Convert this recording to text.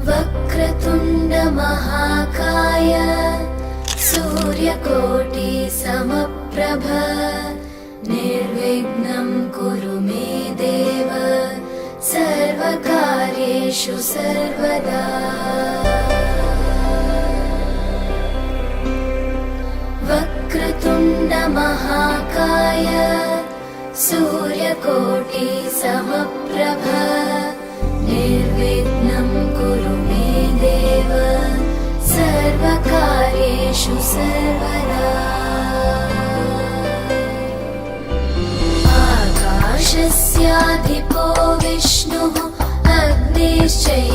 वक्रतुण्ड महाकाय सूर्यकोटि समप्रभ निर्विघ्नं कुरु मे देव सर्वकार्येषु सर्वदा। वक्रतुण्ड महाकाय सूर्यकोटि समप्रभ निर्विघ्नं कुरु मे देव सर्वकार्येषु सर्वदा। आकाशस्याधिपो विष्णुः अग्निश्चैव